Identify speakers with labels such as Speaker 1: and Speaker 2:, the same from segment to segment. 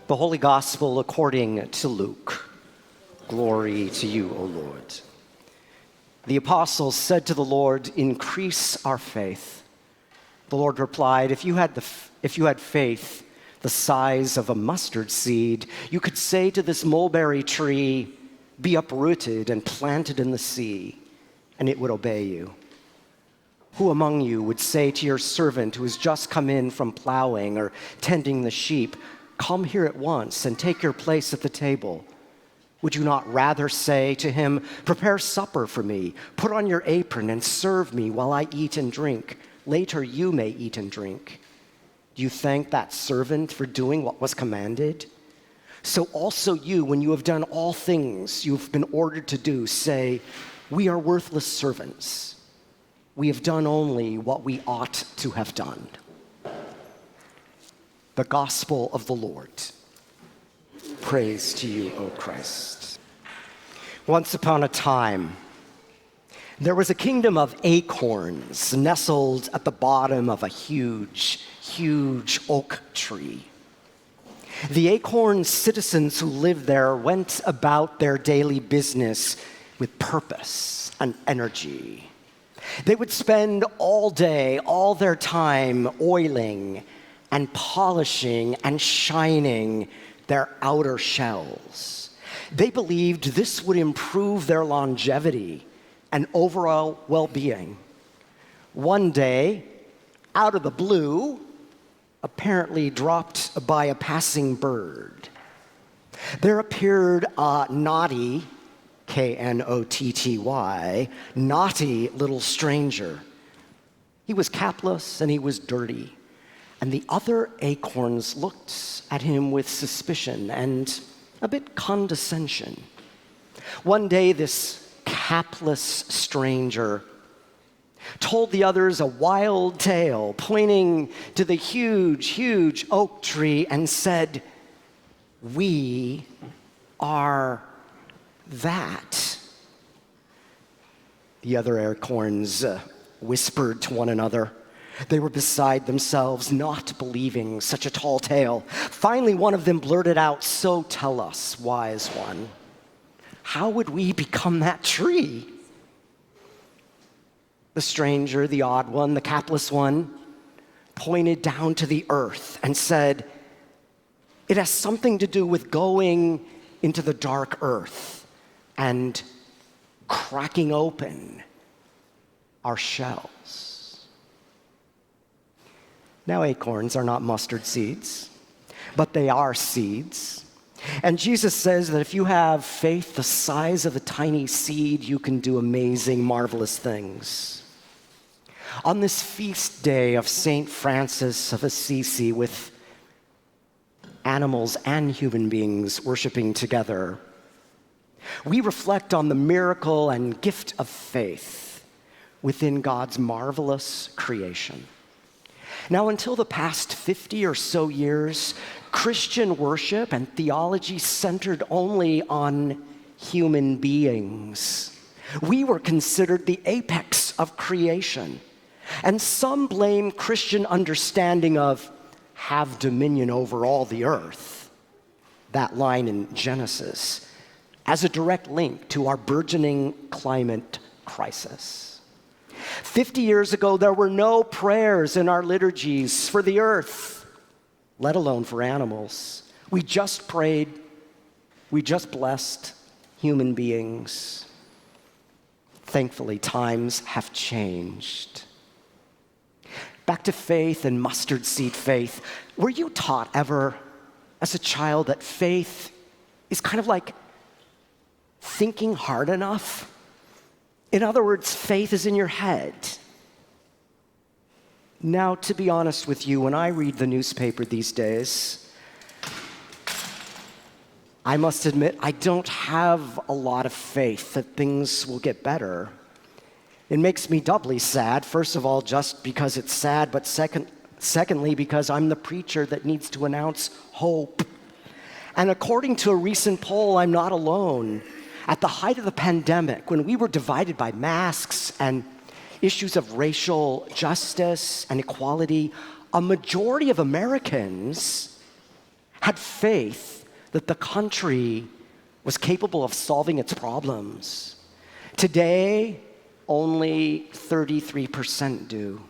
Speaker 1: The Holy Gospel according to Luke. Glory to you, O Lord. The apostles said to the Lord, "Increase our faith." The Lord replied, if you had faith the size of a mustard seed, you could say to this mulberry tree, "Be uprooted and planted in the sea," and it would obey you. Who among you would say to your servant who has just come in from plowing or tending the sheep, "Come here at once and take your place at the table"? Would you not rather say to him, "Prepare supper for me, put on your apron and serve me while I eat and drink. Later you may eat and drink"? Do you thank that servant for doing what was commanded? So also you, when you have done all things you've been ordered to do, say, "We are worthless servants. We have done only what we ought to have done." The Gospel of the Lord. Praise to you, O Christ. Once upon a time, there was a kingdom of acorns nestled at the bottom of a huge, huge oak tree. The acorn citizens who lived there went about their daily business with purpose and energy. They would spend all day, all their time oiling and polishing and shining their outer shells. They believed this would improve their longevity and overall well-being. One day, out of the blue, apparently dropped by a passing bird, there appeared a naughty, Knotty, naughty little stranger. He was capless and he was dirty. And the other acorns looked at him with suspicion and a bit condescension. One day, this capless stranger told the others a wild tale, pointing to the huge, huge oak tree and said, "We are that." The other acorns whispered to one another. They were beside themselves, not believing such a tall tale. Finally, one of them blurted out, "So tell us, wise one, how would we become that tree?" The stranger, the odd one, the capless one, pointed down to the earth and said, "It has something to do with going into the dark earth and cracking open our shells." Now, acorns are not mustard seeds, but they are seeds. And Jesus says that if you have faith the size of a tiny seed, you can do amazing, marvelous things. On this feast day of St. Francis of Assisi, with animals and human beings worshiping together, we reflect on the miracle and gift of faith within God's marvelous creation. Now, until the past 50 or so years, Christian worship and theology centered only on human beings. We were considered the apex of creation. And some blame Christian understanding of "have dominion over all the earth," that line in Genesis, as a direct link to our burgeoning climate crisis. 50 years ago, there were no prayers in our liturgies for the earth, let alone for animals. We just prayed, we just blessed human beings. Thankfully, times have changed. Back to faith and mustard seed faith. Were you taught ever as a child that faith is kind of like thinking hard enough? In other words, faith is in your head. Now, to be honest with you, when I read the newspaper these days, I must admit I don't have a lot of faith that things will get better. It makes me doubly sad, first of all, just because it's sad, but secondly, because I'm the preacher that needs to announce hope. And according to a recent poll, I'm not alone. At the height of the pandemic, when we were divided by masks and issues of racial justice and equality, a majority of Americans had faith that the country was capable of solving its problems. Today, only 33% do.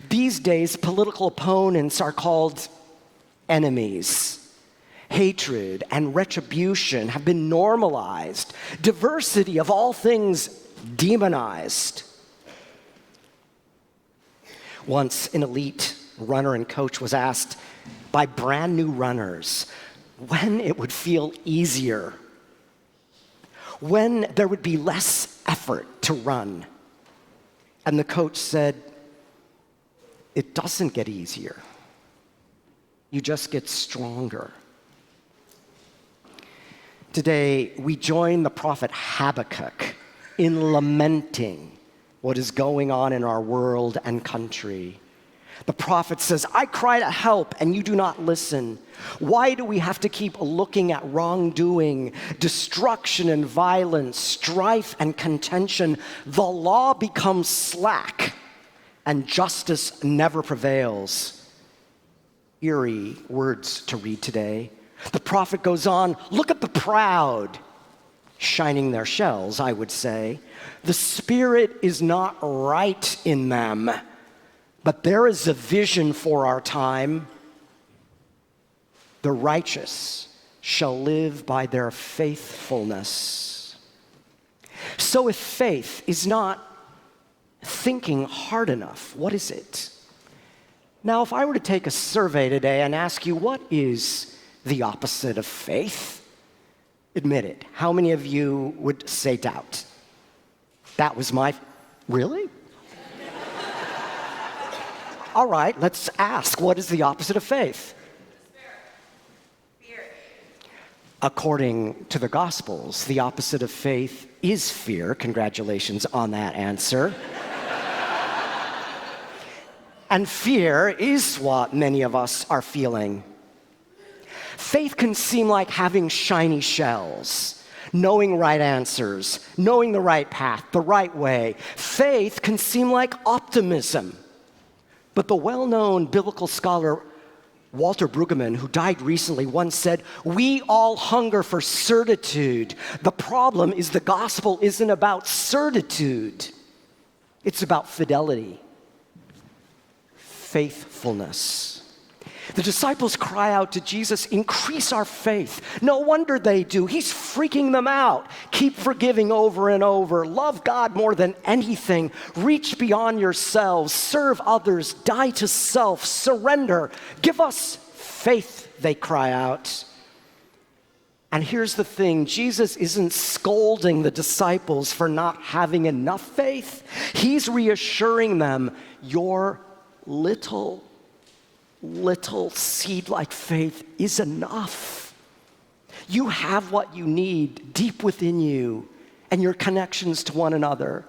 Speaker 1: These days, political opponents are called enemies. Hatred and retribution have been normalized. Diversity of all things demonized. Once an elite runner and coach was asked by brand new runners when it would feel easier, when there would be less effort to run. And the coach said, "It doesn't get easier. You just get stronger." Today, we join the prophet Habakkuk in lamenting what is going on in our world and country. The prophet says, "I cry to help and you do not listen. Why do we have to keep looking at wrongdoing, destruction and violence, strife and contention? The law becomes slack and justice never prevails." Eerie words to read today. The prophet goes on, "Look at the proud, shining their shells, I would say. The spirit is not right in them, but there is a vision for our time. The righteous shall live by their faithfulness." So if faith is not thinking hard enough, what is it? Now, if I were to take a survey today and ask you, what is the opposite of faith? Admit it. How many of you would say doubt? That was really? All right, let's ask, what is the opposite of faith? Fear. According to the Gospels, the opposite of faith is fear. Congratulations on that answer. And fear is what many of us are feeling. Faith can seem like having shiny shells, knowing right answers, knowing the right path, the right way. Faith can seem like optimism. But the well-known biblical scholar Walter Brueggemann, who died recently, once said, "We all hunger for certitude. The problem is the gospel isn't about certitude. It's about fidelity, faithfulness." The disciples cry out to Jesus, "Increase our faith." No wonder they do. He's freaking them out. Keep forgiving over and over. Love God more than anything. Reach beyond yourselves. Serve others. Die to self. Surrender. Give us faith, they cry out. And here's the thing, Jesus isn't scolding the disciples for not having enough faith. He's reassuring them, your little seed-like faith is enough. You have what you need deep within you and your connections to one another.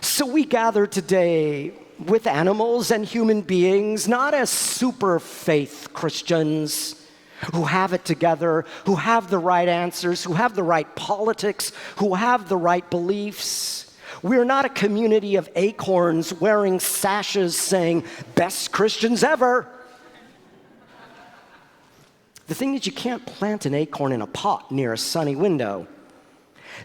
Speaker 1: So we gather today with animals and human beings, not as super faith Christians who have it together, who have the right answers, who have the right politics, who have the right beliefs. We're not a community of acorns wearing sashes saying, "Best Christians ever." The thing is, you can't plant an acorn in a pot near a sunny window.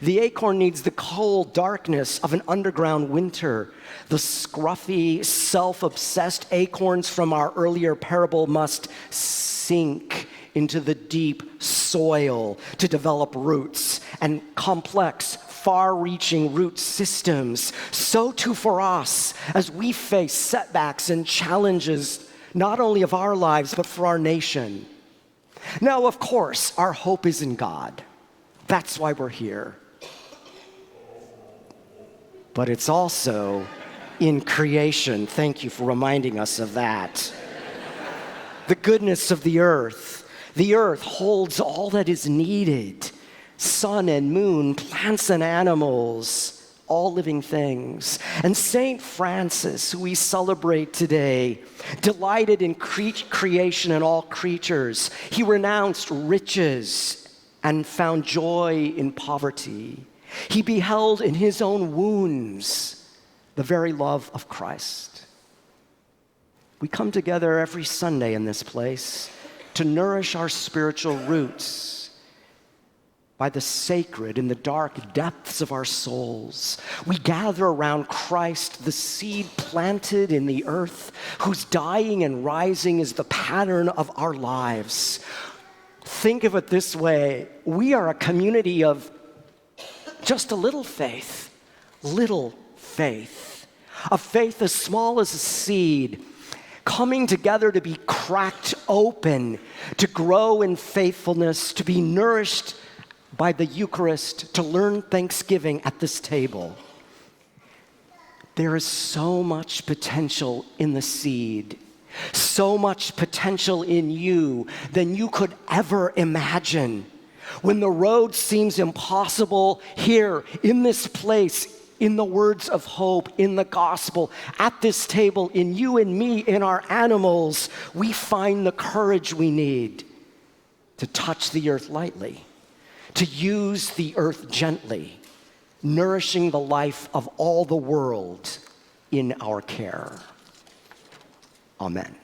Speaker 1: The acorn needs the cold darkness of an underground winter. The scruffy, self-obsessed acorns from our earlier parable must sink into the deep soil to develop roots and complex, far-reaching root systems. So too for us, as we face setbacks and challenges, not only of our lives, but for our nation. Now, of course, our hope is in God. That's why we're here. But it's also in creation. Thank you for reminding us of that. The goodness of the earth. The earth holds all that is needed. Sun and moon, plants and animals, all living things. And Saint Francis, who we celebrate today, delighted in creation and all creatures. He renounced riches and found joy in poverty. He beheld in his own wounds the very love of Christ. We come together every Sunday in this place to to nourish our spiritual roots by the sacred in the dark depths of our souls. We gather around Christ, the seed planted in the earth, whose dying and rising is the pattern of our lives. Think of it this way: we are a community of just a little faith, a faith as small as a seed, coming together to be cracked open, to grow in faithfulness, to be nourished by the Eucharist, to learn thanksgiving at this table. There is so much potential in the seed, so much potential in you than you could ever imagine. When the road seems impossible, here, in this place, in the words of hope, in the gospel, at this table, in you and me, in our animals, we find the courage we need to touch the earth lightly, to use the earth gently, nourishing the life of all the world in our care. Amen.